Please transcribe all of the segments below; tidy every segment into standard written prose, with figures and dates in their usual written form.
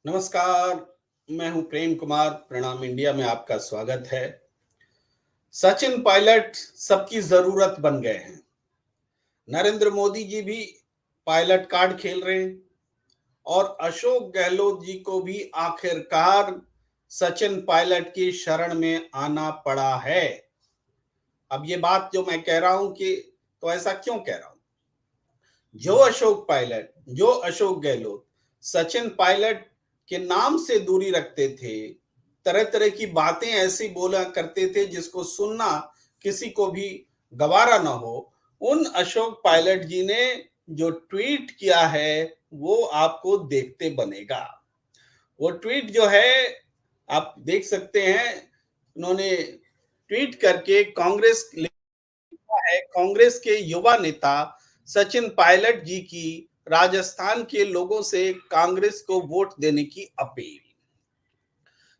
नमस्कार, मैं हूं प्रेम कुमार। प्रणाम इंडिया में आपका स्वागत है। सचिन पायलट सबकी जरूरत बन गए हैं। नरेंद्र मोदी जी भी पायलट कार्ड खेल रहे हैं और अशोक गहलोत जी को भी आखिरकार सचिन पायलट की शरण में आना पड़ा है। अब ये बात जो मैं कह रहा हूं कि तो ऐसा क्यों कह रहा हूं? जो अशोक गहलोत सचिन पायलट के नाम से दूरी रखते थे, तरह तरह की बातें ऐसी बोला करते थे जिसको सुनना किसी को भी गवारा ना हो, उन अशोक पायलट जी ने जो ट्वीट किया है वो आपको देखते बनेगा। वो ट्वीट जो है आप देख सकते हैं। उन्होंने ट्वीट करके कांग्रेस के युवा नेता सचिन पायलट जी की राजस्थान के लोगों से कांग्रेस को वोट देने की अपील।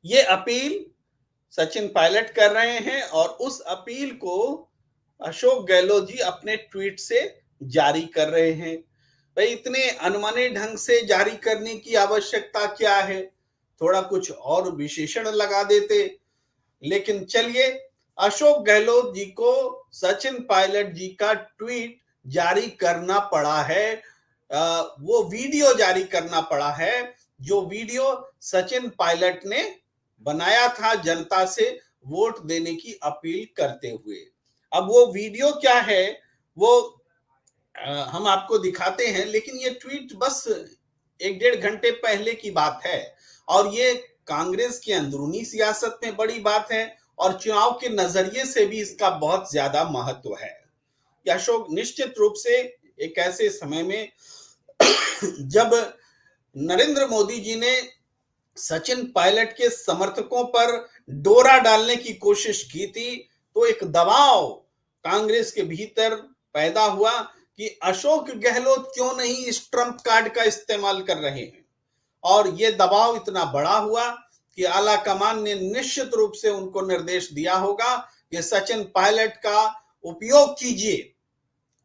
ये अपील सचिन पायलट कर रहे हैं और उस अपील को अशोक गहलोत जी अपने ट्वीट से जारी कर रहे हैं। भाई, इतने अनमने ढंग से जारी करने की आवश्यकता क्या है? थोड़ा कुछ और विशेषण लगा देते। लेकिन चलिए, अशोक गहलोत जी को सचिन पायलट जी का ट्वीट जारी करना पड़ा है। वो वीडियो जारी करना पड़ा है जो वीडियो सचिन पायलट ने बनाया था जनता से वोट देने की अपील करते हुए। अब वो वीडियो क्या है वो हम आपको दिखाते हैं, लेकिन ये ट्वीट बस एक डेढ़ घंटे पहले की बात है और ये कांग्रेस की अंदरूनी सियासत में बड़ी बात है और चुनाव के नजरिए से भी इसका बहुत ज्यादा महत्व है। अशोक निश्चित रूप से एक ऐसे समय में जब नरेंद्र मोदी जी ने सचिन पायलट के समर्थकों पर डोरा डालने की कोशिश की थी, तो एक दबाव कांग्रेस के भीतर पैदा हुआ कि अशोक गहलोत क्यों नहीं इस ट्रंप कार्ड का इस्तेमाल कर रहे हैं। और ये दबाव इतना बड़ा हुआ कि आला कमान ने निश्चित रूप से उनको निर्देश दिया होगा कि सचिन पायलट का उपयोग कीजिए।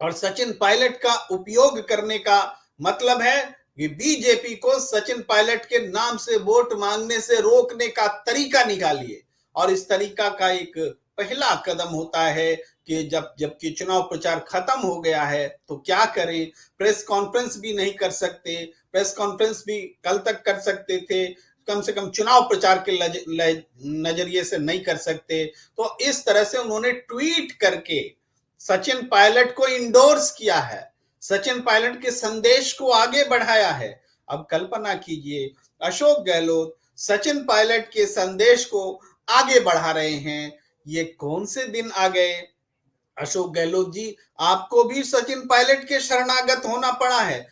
और सचिन पायलट का उपयोग करने का मतलब है कि बीजेपी को सचिन पायलट के नाम से वोट मांगने से रोकने का तरीका निकालिए। और इस तरीका का एक पहला कदम होता है कि जबकि चुनाव प्रचार खत्म हो गया है तो क्या करें? प्रेस कॉन्फ्रेंस भी नहीं कर सकते। प्रेस कॉन्फ्रेंस भी कल तक कर सकते थे, कम से कम चुनाव प्रचार के नजरिए से नहीं कर सकते। तो इस तरह से उन्होंने ट्वीट करके सचिन पायलट को इंडोर्स किया है, सचिन पायलट के संदेश को आगे बढ़ाया है। अब कल्पना कीजिए, अशोक गहलोत सचिन पायलट के संदेश को आगे बढ़ा रहे हैं। ये कौन से दिन आ गए? अशोक गहलोत जी, आपको भी सचिन पायलट के शरणागत होना पड़ा है।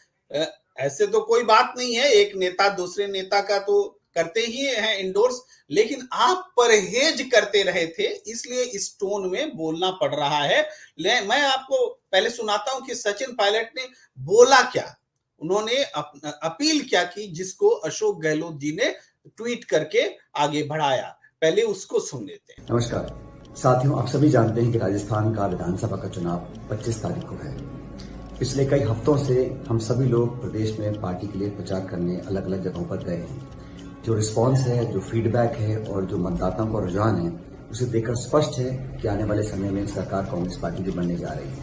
ऐसे तो कोई बात नहीं है, एक नेता दूसरे नेता का तो करते ही हैं इंडोर्स, लेकिन आप परहेज करते रहे थे, इसलिए इस टोन में बोलना पड़ रहा है। मैं आपको पहले सुनाता हूं कि सचिन पायलट ने बोला क्या, उन्होंने अपील क्या की, जिसको अशोक गहलोत जी ने ट्वीट करके आगे बढ़ाया। पहले उसको सुन लेते हैं। नमस्कार साथियों, आप सभी जानते हैं कि राजस्थान का विधानसभा का चुनाव 25 तारीख को है। पिछले कई हफ्तों से हम सभी लोग प्रदेश में पार्टी के लिए प्रचार करने अलग अलग जगहों पर गए हैं। जो रिस्पांस है, जो फीडबैक है और जो मतदाताओं का रुझान है, उसे देखकर स्पष्ट है कि आने वाले समय में सरकार कांग्रेस पार्टी की बनने जा रही है।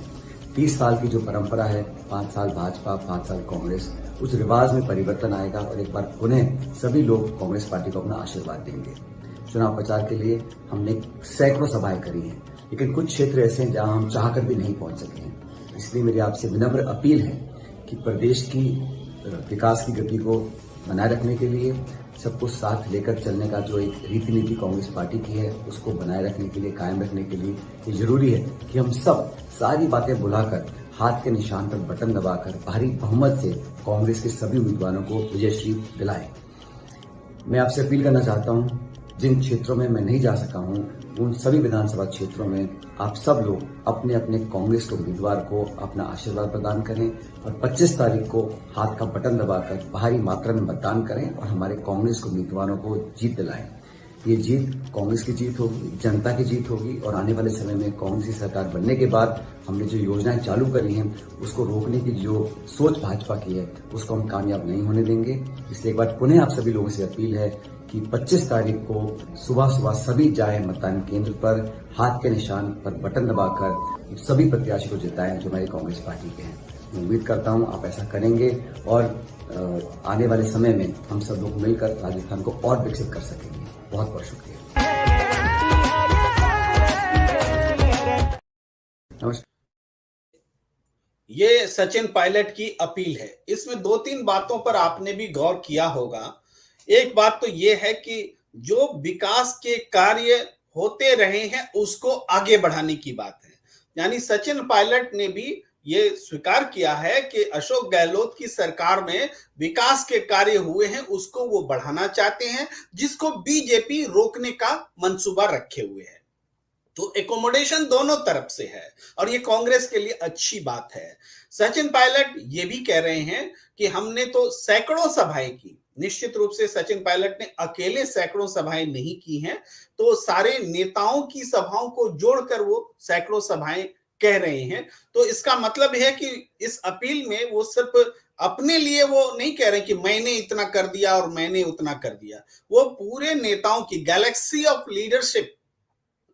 30 साल की जो परंपरा है, 5 साल भाजपा 5 साल कांग्रेस, उस रिवाज में परिवर्तन आएगा और एक बार पुनः सभी लोग कांग्रेस पार्टी को अपना आशीर्वाद देंगे। चुनाव प्रचार के लिए हमने सैकड़ों सभाएं करी हैं, लेकिन कुछ क्षेत्र ऐसे हैं जहां हम चाहकर भी नहीं पहुंच सके हैं। इसलिए मेरी आपसे विनम्र अपील है कि प्रदेश की विकास की गति को बनाए रखने के लिए, सबको साथ लेकर चलने का जो एक रीति नीति कांग्रेस पार्टी की है, उसको बनाए रखने के लिए, कायम रखने के लिए ये जरूरी है कि हम सब सारी बातें भुलाकर हाथ के निशान पर बटन दबाकर भारी बहुमत से कांग्रेस के सभी उम्मीदवारों को विजयश्री दिलाएं। मैं आपसे अपील करना चाहता हूं, जिन क्षेत्रों में मैं नहीं जा सका हूं, उन सभी विधानसभा क्षेत्रों में आप सब लोग अपने अपने कांग्रेस के उम्मीदवार को अपना आशीर्वाद प्रदान करें और 25 तारीख को हाथ का बटन दबाकर भारी मात्रा में मतदान करें और हमारे कांग्रेस के उम्मीदवारों को जीत दिलाएं। ये जीत कांग्रेस की जीत होगी, जनता की जीत होगी और आने वाले समय में कांग्रेस की सरकार बनने के बाद हमने जो योजनाएं चालू करी हैं उसको रोकने की जो सोच भाजपा की है उसको हम कामयाब नहीं होने देंगे। इसलिए एक बार पुनः आप सभी लोगों से अपील है कि 25 तारीख को सुबह सुबह सभी जाए मतदान केंद्र पर, हाथ के निशान पर बटन दबाकर सभी प्रत्याशी को जिताएं जो हमारी कांग्रेस पार्टी के हैं। मैं उम्मीद करता हूं आप ऐसा करेंगे और आने वाले समय में हम सब लोग मिलकर राजस्थान को और विकसित कर सकेंगे। बहुत बहुत शुक्रिया। नमस्कार। ये सचिन पायलट की अपील है। इसमें दो तीन बातों पर आपने भी गौर किया होगा। एक बात तो ये है कि जो विकास के कार्य होते रहे हैं उसको आगे बढ़ाने की बात है। यानी सचिन पायलट ने भी ये स्वीकार किया है कि अशोक गहलोत की सरकार में विकास के कार्य हुए हैं, उसको वो बढ़ाना चाहते हैं, जिसको बीजेपी रोकने का मंसूबा रखे हुए है। तो एकोमोडेशन दोनों तरफ से है और ये कांग्रेस के लिए अच्छी बात है। सचिन पायलट ये भी कह रहे हैं कि हमने तो सैकड़ों सभाएं की। निश्चित रूप से सचिन पायलट ने अकेले सैकड़ों सभाएं नहीं की हैं, तो सारे नेताओं की सभाओं को जोड़कर वो सैकड़ों सभाएं कह रहे हैं। तो इसका मतलब है कि इस अपील में वो सिर्फ अपने लिए वो नहीं कह रहे कि मैंने इतना कर दिया और मैंने उतना कर दिया। वो पूरे नेताओं की गैलेक्सी ऑफ लीडरशिप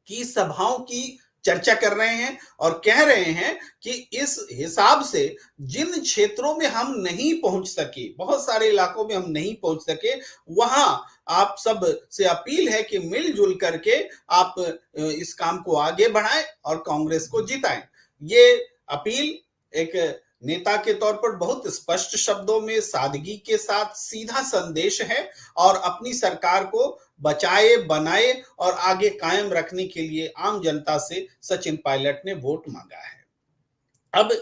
की सभाओं की चर्चा कर रहे हैं और कह रहे हैं कि इस हिसाब से जिन क्षेत्रों में हम नहीं पहुंच सके, बहुत सारे इलाकों में हम नहीं पहुंच सके, वहां आप सब से अपील है कि मिलजुल करके आप इस काम को आगे बढ़ाएं और कांग्रेस को जिताएं। ये अपील एक नेता के तौर पर बहुत स्पष्ट शब्दों में सादगी के साथ सीधा संदेश है और अपनी सरकार को बचाए, बनाए और आगे कायम रखने के लिए आम जनता से सचिन पायलट ने वोट मांगा है। अब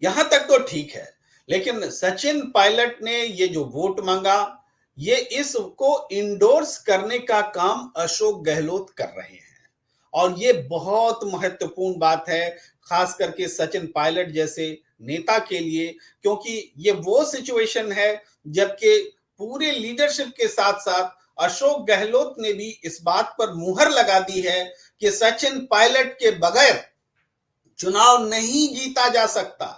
यहां तक तो ठीक है, लेकिन सचिन पायलट ने ये जो वोट मांगा, ये इसको इंडोर्स करने का काम अशोक गहलोत कर रहे हैं और ये बहुत महत्वपूर्ण बात है, खास करके सचिन पायलट जैसे नेता के लिए, क्योंकि ये वो सिचुएशन है जबकि पूरे लीडरशिप के साथ साथ अशोक गहलोत ने भी इस बात पर मुहर लगा दी है कि सचिन पायलट के बगैर चुनाव नहीं जीता जा सकता।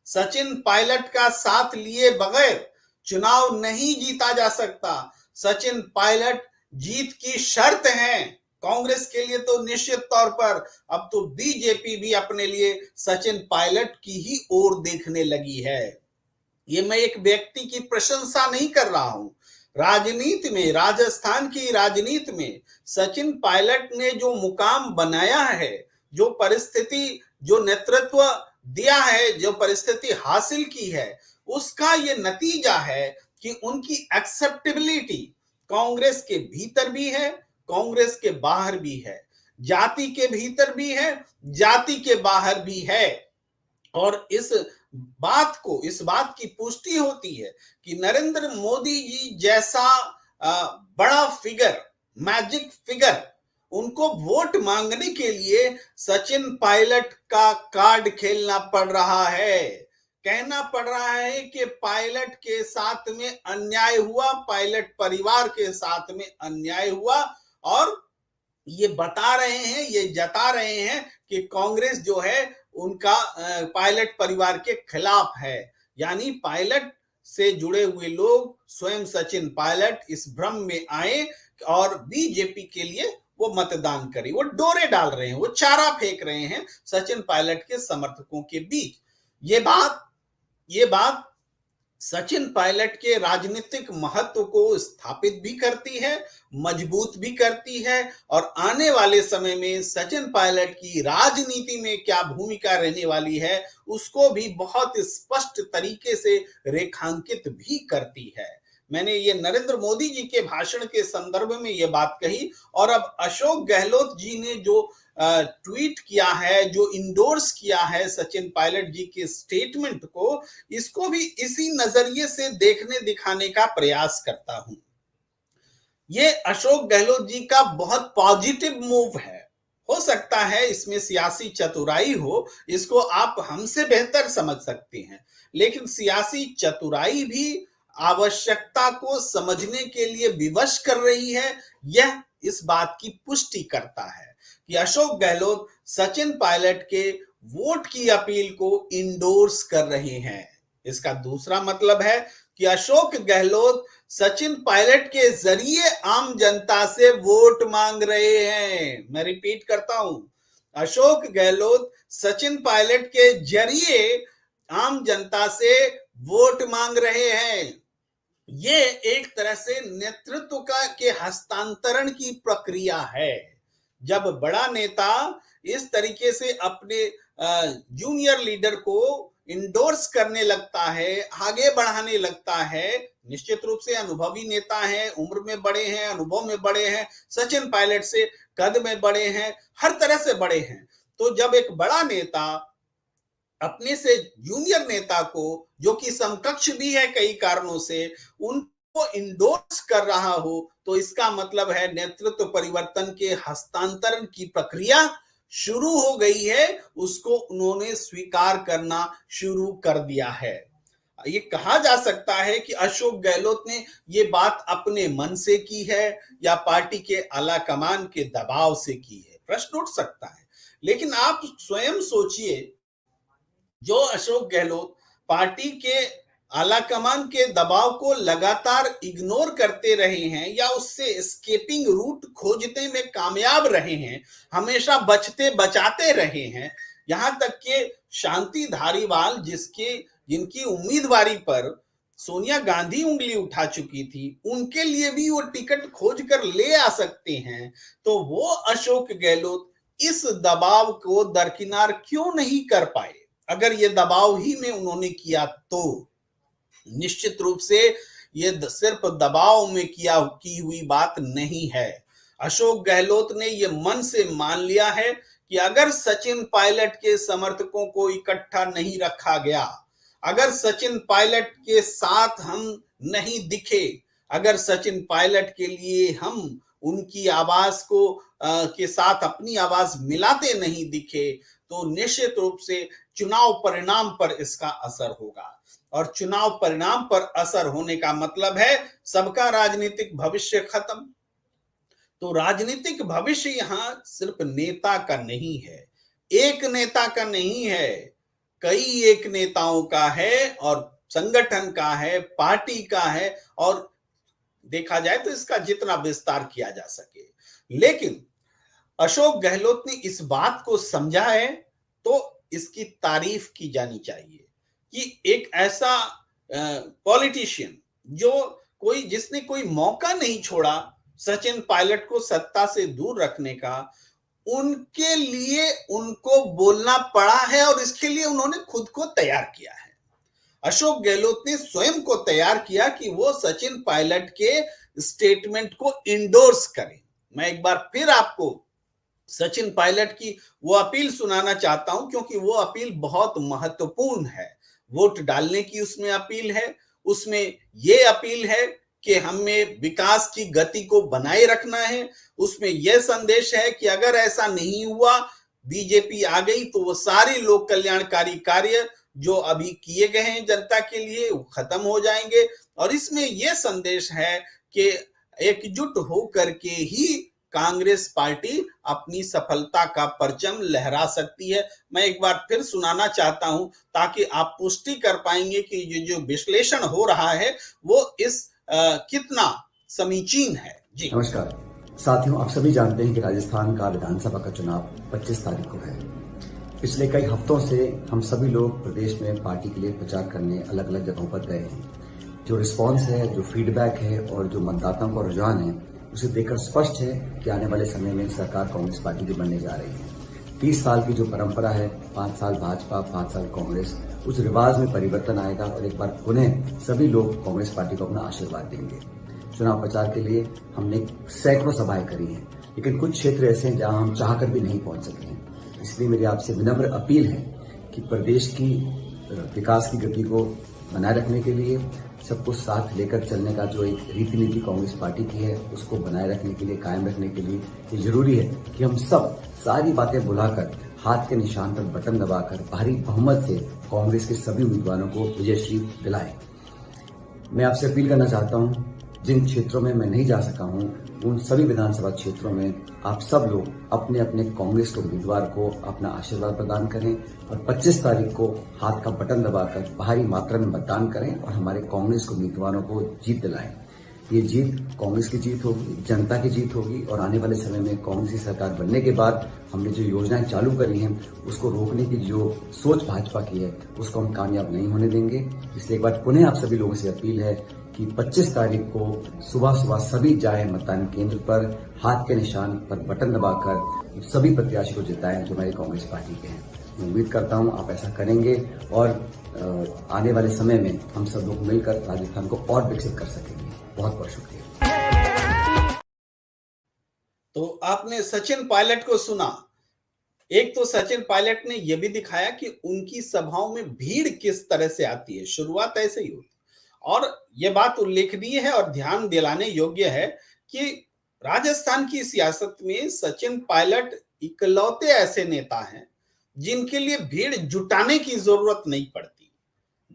सचिन पायलट का साथ लिए बगैर चुनाव नहीं जीता जा सकता। सचिन पायलट जीत की शर्त है कांग्रेस के लिए। तो निश्चित तौर पर अब तो बीजेपी भी अपने लिए सचिन पायलट की ही ओर देखने लगी है। ये मैं एक व्यक्ति की प्रशंसा नहीं कर रहा हूं। राजनीति में, राजस्थान की राजनीति में सचिन पायलट ने जो मुकाम बनाया है, जो परिस्थिति, जो नेतृत्व दिया है, जो परिस्थिति हासिल की है, उसका ये नतीजा है कि उनकी एक्सेप्टेबिलिटी कांग्रेस के भीतर भी है, कांग्रेस के बाहर भी है, जाति के भीतर भी है, जाति के बाहर भी है। और इस बात की पुष्टि होती है कि नरेंद्र मोदी जी जैसा बड़ा फिगर, मैजिक फिगर, उनको वोट मांगने के लिए सचिन पायलट का कार्ड खेलना पड़ रहा है। कहना पड़ रहा है कि पायलट के साथ में अन्याय हुआ, पायलट परिवार के साथ में अन्याय हुआ और ये बता रहे हैं, ये जता रहे हैं कि कांग्रेस जो है उनका पायलट परिवार के खिलाफ है। यानी पायलट से जुड़े हुए लोग, स्वयं सचिन पायलट इस भ्रम में आए और बीजेपी के लिए वो मतदान करें। वो डोरे डाल रहे हैं, वो चारा फेंक रहे हैं सचिन पायलट के समर्थकों के बीच। ये बात सचिन पायलट के राजनीतिक महत्व को स्थापित भी करती है, मजबूत भी करती है और आने वाले समय में सचिन पायलट की राजनीति में क्या भूमिका रहने वाली है उसको भी बहुत स्पष्ट तरीके से रेखांकित भी करती है। मैंने ये नरेंद्र मोदी जी के भाषण के संदर्भ में ये बात कही और अब अशोक गहलोत जी ने जो ट्वीट किया है, जो इंडोर्स किया है सचिन पायलट जी के स्टेटमेंट को, इसको भी इसी नजरिए से देखने दिखाने का प्रयास करता हूं। ये अशोक गहलोत जी का बहुत पॉजिटिव मूव है। हो सकता है इसमें सियासी चतुराई हो, इसको आप हमसे बेहतर समझ सकते हैं, लेकिन सियासी चतुराई भी आवश्यकता को समझने के लिए विवश कर रही है। यह इस बात की पुष्टि करता है कि अशोक गहलोत सचिन पायलट के वोट की अपील को इंडोर्स कर रहे हैं। इसका दूसरा मतलब है कि अशोक गहलोत सचिन पायलट के जरिए आम जनता से वोट मांग रहे हैं। मैं रिपीट करता हूं, अशोक गहलोत सचिन पायलट के जरिए आम जनता से वोट मांग रहे हैं। ये एक तरह से नेतृत्व के हस्तांतरण की प्रक्रिया है। जब बड़ा नेता इस तरीके से अपने जूनियर लीडर को इंडोर्स करने लगता है, आगे बढ़ाने लगता है, निश्चित रूप से अनुभवी नेता है, उम्र में बड़े हैं, अनुभव में बड़े हैं, सचिन पायलट से कद में बड़े हैं, हर तरह से बड़े हैं। तो जब एक बड़ा नेता अपने से जूनियर नेता को, जो कि समकक्ष भी है कई कारणों से, उनको इंडोर्स कर रहा हो, तो इसका मतलब है नेतृत्व परिवर्तन के हस्तांतरण की प्रक्रिया शुरू हो गई है, उसको उन्होंने स्वीकार करना शुरू कर दिया है। ये कहा जा सकता है कि अशोक गहलोत ने ये बात अपने मन से की है या पार्टी के आला कमान के दबाव से की है, प्रश्न उठ सकता है। लेकिन आप स्वयं सोचिए, जो अशोक गहलोत पार्टी के आला कमान के दबाव को लगातार इग्नोर करते रहे हैं या उससे एस्केपिंग रूट खोजने में कामयाब रहे हैं, हमेशा बचते बचाते रहे हैं, यहां तक कि शांति धारीवाल जिनकी उम्मीदवारी पर सोनिया गांधी उंगली उठा चुकी थी, उनके लिए भी वो टिकट खोज कर ले आ सकते हैं। तो वो अशोक गहलोत इस दबाव को दरकिनार क्यों नहीं कर पाए? अगर ये दबाव ही में उन्होंने किया तो निश्चित रूप से ये सिर्फ दबाव में की हुई बात नहीं है। अशोक गहलोत ने ये मन से मान लिया है कि अगर सचिन पायलट के समर्थकों को इकट्ठा नहीं रखा गया, अगर सचिन पायलट के साथ हम नहीं दिखे, अगर सचिन पायलट के लिए हम उनकी आवाज को के साथ अपनी आवाज मिलाते नहीं दिखे, तो निश्चित रूप से चुनाव परिणाम पर इसका असर होगा। और चुनाव परिणाम पर असर होने का मतलब है सबका राजनीतिक भविष्य खत्म। तो राजनीतिक भविष्य यहां सिर्फ नेता का नहीं है, एक नेता का नहीं है, कई एक नेताओं का है और संगठन का है, पार्टी का है, और देखा जाए तो इसका जितना विस्तार किया जा सके। लेकिन अशोक गहलोत ने इस बात को समझा है तो इसकी तारीफ की जानी चाहिए कि एक ऐसा पॉलिटिशियन जिसने कोई मौका नहीं छोड़ा सचिन पायलट को सत्ता से दूर रखने का, उनके लिए उनको बोलना पड़ा है और इसके लिए उन्होंने खुद को तैयार किया है। अशोक गहलोत ने स्वयं को तैयार किया कि वो सचिन पायलट के स्टेटमेंट को इंडोर्स करें। मैं एक बार फिर आपको सचिन पायलट की वो अपील सुनाना चाहता हूं, क्योंकि वो अपील बहुत महत्वपूर्ण है। वोट डालने की उसमें अपील है, उसमें ये अपील है कि हमें विकास की गति को बनाए रखना है, उसमें यह संदेश है कि अगर ऐसा नहीं हुआ, बीजेपी आ गई, तो वो सारे लोक कल्याणकारी कार्य जो अभी किए गए हैं जनता के लिए वो खत्म हो जाएंगे। और इसमें यह संदेश है कि एकजुट होकर के ही कांग्रेस पार्टी अपनी सफलता का परचम लहरा सकती है। मैं एक बार फिर सुनाना चाहता हूं ताकि आप पुष्टि कर पाएंगे कि ये जो विश्लेषण हो रहा है वो कितना समीचीन है। जी नमस्कार साथियों, आप सभी जानते हैं कि राजस्थान का विधानसभा का चुनाव 25 तारीख को है। पिछले कई हफ्तों से हम सभी लोग प्रदेश में पार्टी के लिए प्रचार करने अलग अलग जगहों पर गए हैं। जो रिस्पांस है, जो फीडबैक है और जो मतदाताओं का रुझान है, उसे देखकर स्पष्ट है कि आने वाले समय में सरकार कांग्रेस पार्टी की बनने जा रही है। 30 साल की जो परंपरा है, 5 साल भाजपा 5 साल कांग्रेस, उस रिवाज में परिवर्तन आएगा और एक बार पुनः सभी लोग कांग्रेस पार्टी को अपना आशीर्वाद देंगे। चुनाव प्रचार के लिए हमने सैकड़ों सभाएं करी हैं, लेकिन कुछ क्षेत्र ऐसे हैं जहां हम चाहकर भी नहीं पहुंच सके हैं। इसलिए मेरी आपसे विनम्र अपील है कि प्रदेश की विकास की गति को बनाए रखने के लिए, सबको साथ लेकर चलने का जो एक रीति नीति कांग्रेस पार्टी की है, उसको बनाए रखने के लिए, कायम रखने के लिए ये जरूरी है कि हम सब सारी बातें भुलाकर हाथ के निशान पर बटन दबाकर भारी बहुमत से कांग्रेस के सभी उम्मीदवारों को विजयश्री दिलाएं। मैं आपसे अपील करना चाहता हूं जिन क्षेत्रों में मैं नहीं जा सका हूं, उन सभी विधानसभा क्षेत्रों में आप सब लोग अपने अपने कांग्रेस के उम्मीदवार को अपना आशीर्वाद प्रदान करें और 25 तारीख को हाथ का बटन दबाकर भारी मात्रा में मतदान करें और हमारे कांग्रेस के उम्मीदवारों को जीत दिलाएं। ये जीत कांग्रेस की जीत होगी, जनता की जीत होगी और आने वाले समय में कांग्रेस की सरकार बनने के बाद हमने जो योजनाएं चालू करी हैं उसको रोकने की जो सोच भाजपा की है उसको हम कामयाब नहीं होने देंगे। इसलिए एक बार पुनः आप सभी लोगों से अपील है कि 25 तारीख को सुबह सुबह सभी जाएं मतदान केंद्र पर, हाथ के निशान पर बटन दबाकर सभी प्रत्याशी को जिताएं जो हमारी कांग्रेस पार्टी के हैं। मैं उम्मीद करता हूं आप ऐसा करेंगे और आने वाले समय में हम सब लोग मिलकर राजस्थान को और विकसित कर सकेंगे। बहुत बहुत शुक्रिया। तो आपने सचिन पायलट को सुना। एक तो सचिन पायलट ने यह भी दिखाया कि उनकी सभाओं में भीड़ किस तरह से आती है, शुरुआत ऐसे ही होती है। और यह बात उल्लेखनीय है और ध्यान दिलाने योग्य है कि राजस्थान की सियासत में सचिन पायलट इकलौते ऐसे नेता हैं जिनके लिए भीड़ जुटाने की जरूरत नहीं पड़ती,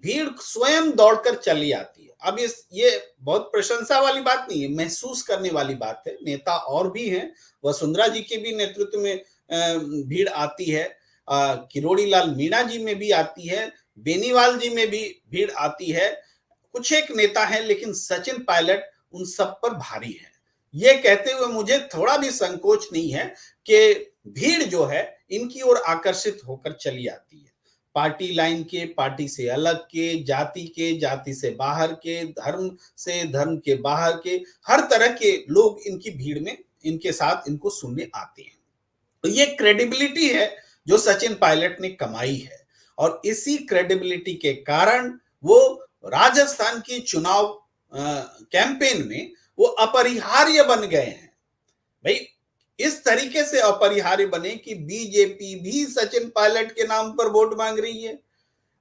भीड़ स्वयं दौड़कर चली आती है। अब ये बहुत प्रशंसा वाली बात नहीं है, महसूस करने वाली बात है। नेता और भी हैं, वसुंधरा जी के भी नेतृत्व में भीड़ आती है, किरोड़ी लाल मीणा जी में भी आती है, बेनीवाल जी में भी भीड़ आती है। कुछ एक नेता है, लेकिन सचिन पायलट उन सब पर भारी है। ये कहते हुए मुझे थोड़ा भी संकोच नहीं है कि भीड़ जो है इनकी ओर आकर्षित होकर चली आती है। पार्टी लाइन के, पार्टी से अलग के, जाति से बाहर के, धर्म से धर्म के बाहर के, हर तरह के लोग इनकी भीड़ में इनके साथ इनको सुनने आते हैं। तो ये क्रेडिबिलिटी है जो सचिन पायलट ने कमाई है और इसी क्रेडिबिलिटी के कारण वो राजस्थान की चुनाव कैंपेन में वो अपरिहार्य बन गए हैं। भाई इस तरीके से अपरिहार्य बने कि बीजेपी भी सचिन पायलट के नाम पर वोट मांग रही है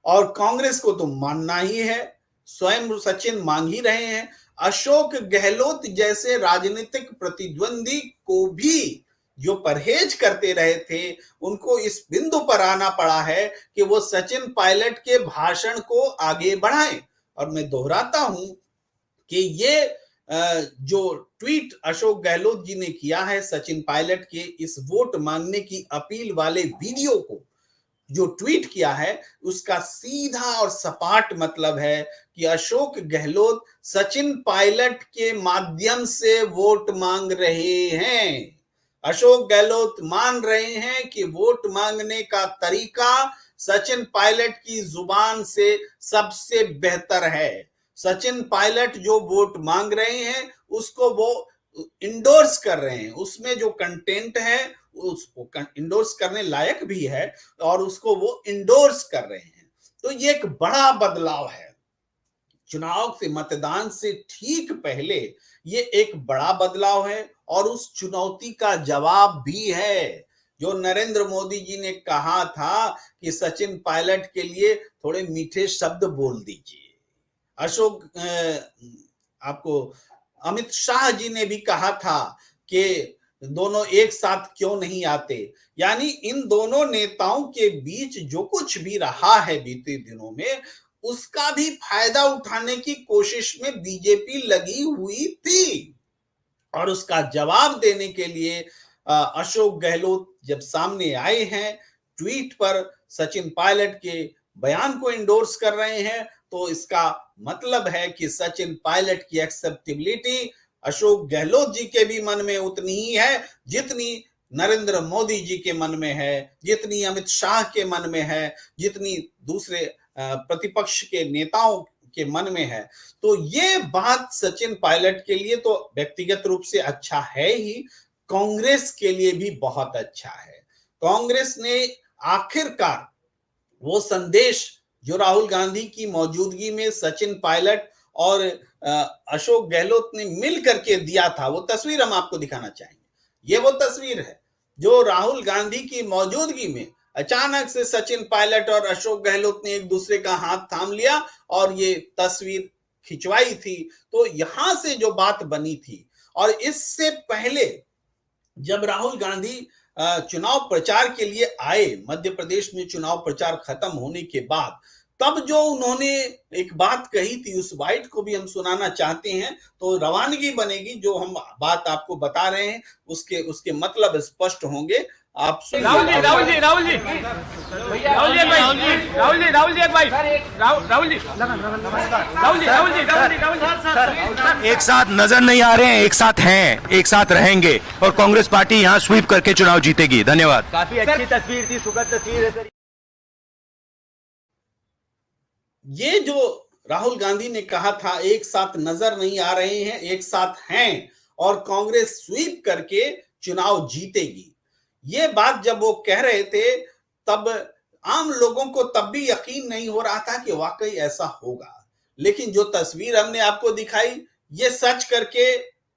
और कांग्रेस को तो मानना ही है, स्वयं सचिन मांग ही रहे हैं। अशोक गहलोत जैसे राजनीतिक प्रतिद्वंदी को भी जो परहेज करते रहे थे उनको इस बिंदु पर आना पड़ा है कि वो सचिन पायलट के भाषण को आगे बढ़ाएं। और मैं दोहराता हूं कि ये जो ट्वीट अशोक गहलोत जी ने किया है सचिन पायलट के इस वोट मांगने की अपील वाले वीडियो को जो ट्वीट किया है उसका सीधा और सपाट मतलब है कि अशोक गहलोत सचिन पायलट के माध्यम से वोट मांग रहे हैं। अशोक गहलोत मान रहे हैं कि वोट मांगने का तरीका सचिन पायलट की जुबान से सबसे बेहतर है। सचिन पायलट जो वोट मांग रहे हैं उसको वो इंडोर्स कर रहे हैं, उसमें जो कंटेंट है उसको इंडोर्स करने लायक भी है और उसको वो इंडोर्स कर रहे हैं। तो ये एक बड़ा बदलाव है। चुनाव से, मतदान से ठीक पहले ये एक बड़ा बदलाव है और उस चुनौती का जवाब भी है जो नरेंद्र मोदी जी ने कहा था कि सचिन पायलट के लिए थोड़े मीठे शब्द बोल दीजिए। अशोक आपको अमित शाह जी ने भी कहा था कि दोनों एक साथ क्यों नहीं आते। यानी इन दोनों नेताओं के बीच जो कुछ भी रहा है बीते दिनों में उसका भी फायदा उठाने की कोशिश में बीजेपी लगी हुई थी और उसका जवाब देने के लिए अशोक गहलोत जब सामने आए हैं, ट्वीट पर सचिन पायलट के बयान को इंडोर्स कर रहे हैं, तो इसका मतलब है कि सचिन पायलट की एक्सेप्टेबिलिटी अशोक गहलोत जी के भी मन में उतनी ही है जितनी नरेंद्र मोदी जी के मन में है, जितनी अमित शाह के मन में है, जितनी दूसरे प्रतिपक्ष के नेताओं के मन में है। तो ये बात सचिन पायलट के लिए तो व्यक्तिगत रूप से अच्छा है ही, कांग्रेस के लिए भी बहुत अच्छा है। कांग्रेस ने आखिरकार वो संदेश जो राहुल गांधी की मौजूदगी में सचिन पायलट और अशोक गहलोत ने मिल करके दिया था, वो तस्वीर हम आपको दिखाना चाहेंगे। ये वो तस्वीर है जो राहुल गांधी की मौजूदगी में अचानक से सचिन पायलट और अशोक गहलोत ने एक दूसरे का हाथ थाम लिया और ये तस्वीर खिंचवाई थी। तो यहां से जो बात बनी थी, और इससे पहले जब राहुल गांधी चुनाव प्रचार के लिए आए, मध्य प्रदेश में चुनाव प्रचार खत्म होने के बाद तब जो उन्होंने एक बात कही थी, उस बाइट को भी हम सुनाना चाहते हैं, तो रवानगी बनेगी। जो हम बात आपको बता रहे हैं उसके उसके मतलब स्पष्ट होंगे। आप सुनिए। राहुल जी राहुल जी राहुल जी राहुल जी भाई राहुल जी राहुल जी भाई राहुल जी राहुल जी राहुल जी राहुल जी राहुल जी एक साथ नजर नहीं आ रहे हैं, एक साथ हैं, एक साथ रहेंगे और कांग्रेस पार्टी यहां स्वीप करके चुनाव जीतेगी। धन्यवाद। काफी अच्छी तस्वीर थी, सुखद तस्वीर है सर। ये जो राहुल गांधी ने कहा था, एक साथ नजर नहीं आ रहे हैं, एक साथ हैं और कांग्रेस स्वीप करके चुनाव जीतेगी, ये बात जब वो कह रहे थे, तब आम लोगों को तब भी यकीन नहीं हो रहा था कि वाकई ऐसा होगा। लेकिन जो तस्वीर हमने आपको दिखाई, ये सच करके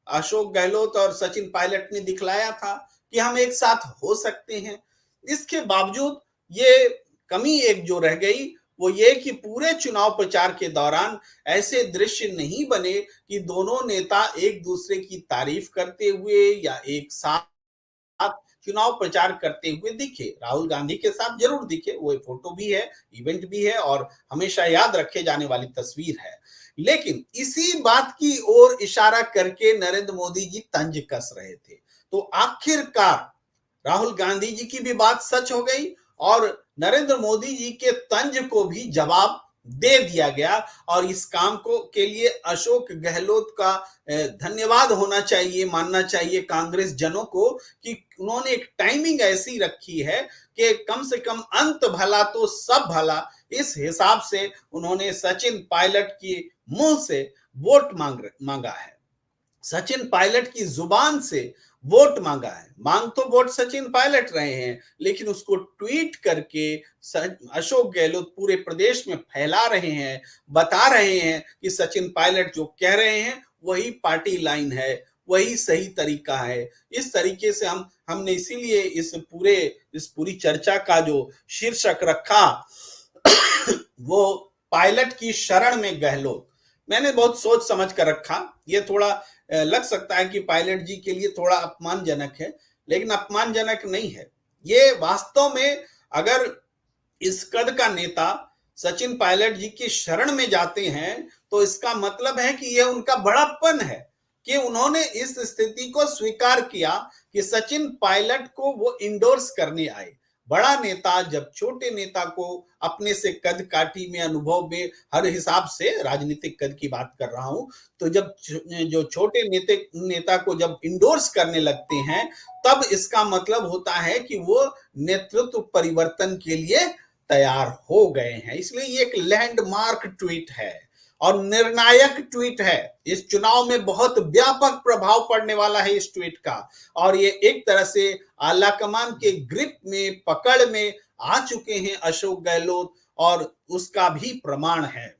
अशोक गहलोत और सचिन पायलट ने दिखलाया था कि हम एक साथ हो सकते हैं। इसके बावजूद ये कमी एक जो रह गई, वो ये कि पूरे चुनाव प्रचार के दौरान ऐसे दृश्य नहीं बने कि दोनों नेता एक दूसरे की तारीफ करते हुए या एक साथ चुनाव प्रचार करते हुए दिखे। राहुल गांधी के साथ जरूर दिखे, वो फोटो भी है, इवेंट भी है और हमेशा याद रखे जाने वाली तस्वीर है। लेकिन इसी बात की ओर इशारा करके नरेंद्र मोदी जी तंज कस रहे थे। तो आखिरकार राहुल गांधी जी की भी बात सच हो गई और नरेंद्र मोदी जी के तंज को भी जवाब दे दिया गया। और इस काम को के लिए अशोक गहलोत का धन्यवाद होना चाहिए, मानना चाहिए कांग्रेस जनों को कि उन्होंने एक टाइमिंग ऐसी रखी है कि कम से कम अंत भला तो सब भला, इस हिसाब से उन्होंने सचिन पायलट की मुंह से वोट मांगा है, सचिन पायलट की जुबान से वोट मांगा है। मांग तो वोट सचिन पायलट रहे हैं, लेकिन उसको ट्वीट करके अशोक गहलोत पूरे प्रदेश में फैला रहे हैं, बता रहे हैं कि सचिन पायलट जो कह रहे हैं वही पार्टी लाइन है, वही सही तरीका है। इस तरीके से हमने इसीलिए इस पूरी चर्चा का जो शीर्षक रखा वो पायलट की शरण में गहलोत। मैंने बहुत सोच समझ कर रखा। ये थोड़ा लग सकता है कि पायलट जी के लिए थोड़ा अपमानजनक है, लेकिन अपमानजनक नहीं है। ये वास्तव में अगर इस कद का नेता सचिन पायलट जी की शरण में जाते हैं तो इसका मतलब है कि यह उनका बड़प्पन है कि उन्होंने इस स्थिति को स्वीकार किया कि सचिन पायलट को वो इंडोर्स करने आए। बड़ा नेता जब छोटे नेता को अपने से कद काठी में, अनुभव में, हर हिसाब से राजनीतिक कद की बात कर रहा हूं, तो जब जो छोटे नेता को जब इंडोर्स करने लगते हैं, तब इसका मतलब होता है कि वो नेतृत्व परिवर्तन के लिए तैयार हो गए हैं। इसलिए ये एक लैंडमार्क ट्वीट है और निर्णायक ट्वीट है। इस चुनाव में बहुत व्यापक प्रभाव पड़ने वाला है इस ट्वीट का, और ये एक तरह से आलाकमान के ग्रिप में, पकड़ में आ चुके हैं अशोक गहलोत, और उसका भी प्रमाण है।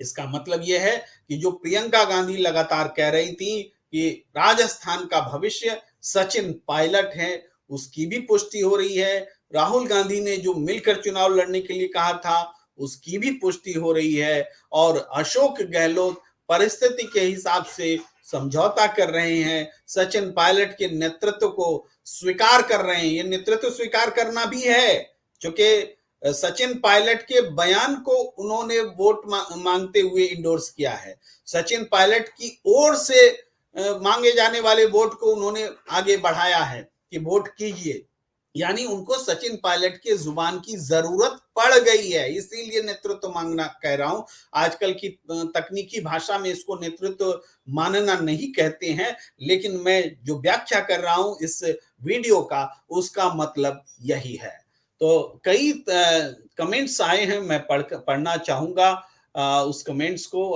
इसका मतलब यह है कि जो प्रियंका गांधी लगातार कह रही थी कि राजस्थान का भविष्य सचिन पायलट है, उसकी भी पुष्टि हो रही है। राहुल गांधी ने जो मिलकर चुनाव लड़ने के लिए कहा था, उसकी भी पुष्टि हो रही है। और अशोक गहलोत परिस्थिति के हिसाब से समझौता कर रहे हैं, सचिन पायलट के नेतृत्व को स्वीकार कर रहे हैं। ये नेतृत्व स्वीकार करना भी है, क्योंकि सचिन पायलट के बयान को उन्होंने वोट मांगते हुए इंडोर्स किया है। सचिन पायलट की ओर से मांगे जाने वाले वोट को उन्होंने आगे बढ़ाया है कि वोट कीजिए, यानी उनको सचिन पायलट के जुबान की जरूरत पड़ गई है, इसीलिए नेतृत्व मांगना कह रहा हूं। आजकल की तकनीकी भाषा में इसको नेतृत्व मानना नहीं कहते हैं, लेकिन मैं जो व्याख्या कर रहा हूं इस वीडियो का, उसका मतलब यही है। तो कई कमेंट्स आए हैं, मैं पढ़ना चाहूंगा उस कमेंट्स को।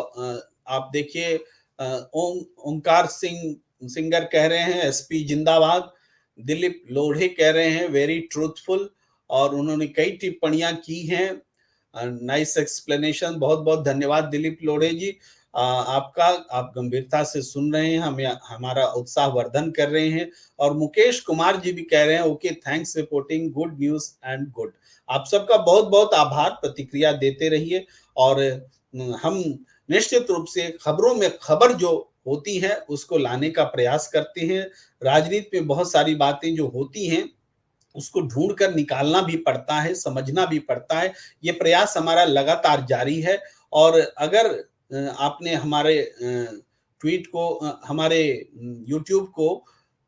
आप देखिए, ओंकार सिंगर कह रहे हैं एसपी जिंदाबाद। दिलीप लोढ़े कह रहे हैं वेरी ट्रूथफुल, और उन्होंने कई टिप्पणियां की हैं। नाइस एक्सप्लेनेशन, बहुत बहुत धन्यवाद दिलीप लोढ़े जी आपका। आप गंभीरता से सुन रहे हैं, हमें हमारा उत्साह वर्धन कर रहे हैं। और मुकेश कुमार जी भी कह रहे हैं okay, thanks reporting, good news and good. आप सबका बहुत बहुत आभार, प्रतिक्रिया देते रहिए। और हम निश्चित रूप से खबरों में खबर जो होती है उसको लाने का प्रयास करते हैं। राजनीति में बहुत सारी बातें जो होती हैं उसको ढूंढ कर निकालना भी पड़ता है, समझना भी पड़ता है। ये प्रयास हमारा लगातार जारी है। और अगर आपने हमारे ट्वीट को हमारे यूट्यूब को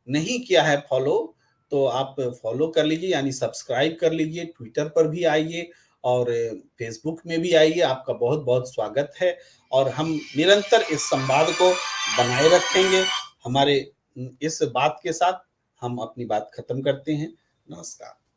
नहीं किया है फॉलो, तो आप फॉलो कर लीजिए, यानी सब्सक्राइब कर लीजिए। ट्विटर पर भी आइए और फेसबुक में भी आइए, आपका बहुत बहुत स्वागत है। और हम निरंतर इस संवाद को बनाए रखेंगे। हमारे इस बात के साथ हम अपनी बात खत्म करते हैं। नमस्कार।